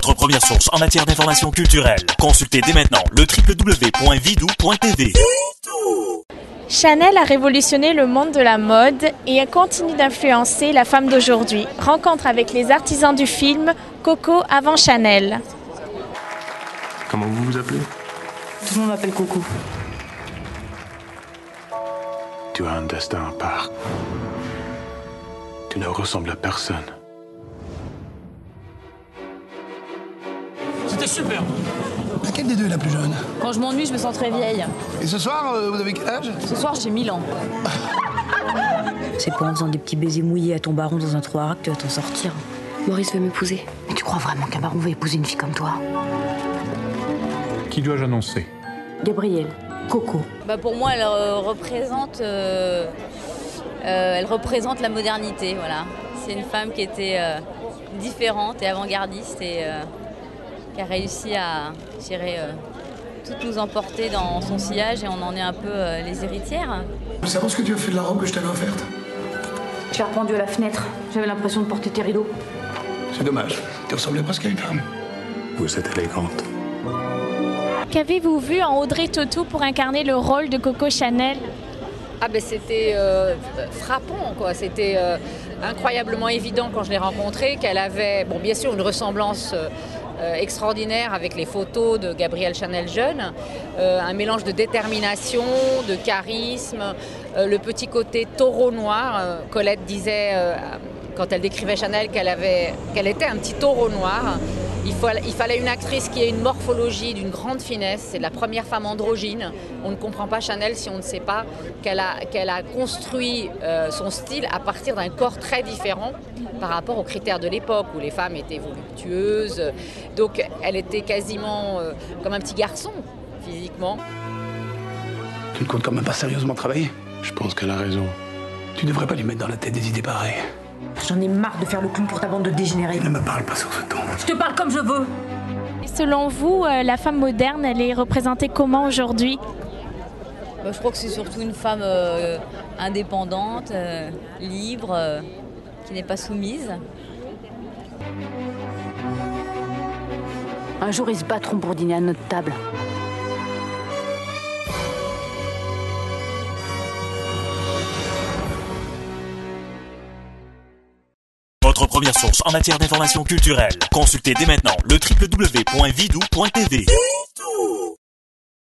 Votre première source en matière d'information culturelle. Consultez dès maintenant le www.vidou.tv. Chanel a révolutionné le monde de la mode et continue d'influencer la femme d'aujourd'hui. Rencontre avec les artisans du film Coco avant Chanel. Comment vous vous appelez? Tout le monde m'appelle Coco. Tu as un destin à part. Tu ne ressembles à personne. C'était super. Laquelle des deux est la plus jeune? Quand je m'ennuie, je me sens très vieille. Et ce soir, vous avez quel âge? Ce soir, j'ai 1000 ans. C'est pas en faisant des petits baisers mouillés à ton baron dans un trou à rats que tu vas t'en sortir. Maurice veut m'épouser. Mais tu crois vraiment qu'un baron veut épouser une fille comme toi? Qui dois-je annoncer? Gabrielle, Coco. Pour moi, elle représente la modernité, voilà. C'est une femme qui était différente et avant-gardiste et qui a réussi à, tout nous emporter dans son sillage et on en est un peu les héritières. Vous savez ce que tu as fait de la robe que je t'avais offerte? Je l'ai rependue à la fenêtre. J'avais l'impression de porter tes rideaux. C'est dommage. Tu ressemblais presque à une femme. Vous êtes élégante. Qu'avez-vous vu en Audrey Tautou pour incarner le rôle de Coco Chanel? C'était frappant, quoi. C'était incroyablement évident quand je l'ai rencontrée qu'elle avait, bien sûr, une ressemblance extraordinaire avec les photos de Gabrielle Chanel jeune, un mélange de détermination, de charisme, le petit côté taureau noir. Colette disait, quand elle décrivait Chanel, qu'elle était un petit taureau noir. Il fallait une actrice qui ait une morphologie d'une grande finesse. C'est la première femme androgyne. On ne comprend pas Chanel si on ne sait pas qu'elle a construit son style à partir d'un corps très différent par rapport aux critères de l'époque où les femmes étaient voluptueuses. Donc elle était quasiment comme un petit garçon physiquement. Tu ne comptes quand même pas sérieusement travailler? Je pense qu'elle a raison. Tu devrais pas lui mettre dans la tête des idées pareilles. J'en ai marre de faire le clown pour ta bande de dégénérés. Ne me parle pas sur ce ton. Je te parle comme je veux. Et selon vous, la femme moderne, elle est représentée comment aujourd'hui? Je crois que c'est surtout une femme indépendante, libre, qui n'est pas soumise. Un jour, ils se battront pour dîner à notre table. Votre première source en matière d'information culturelle. Consultez dès maintenant le www.vidou.tv.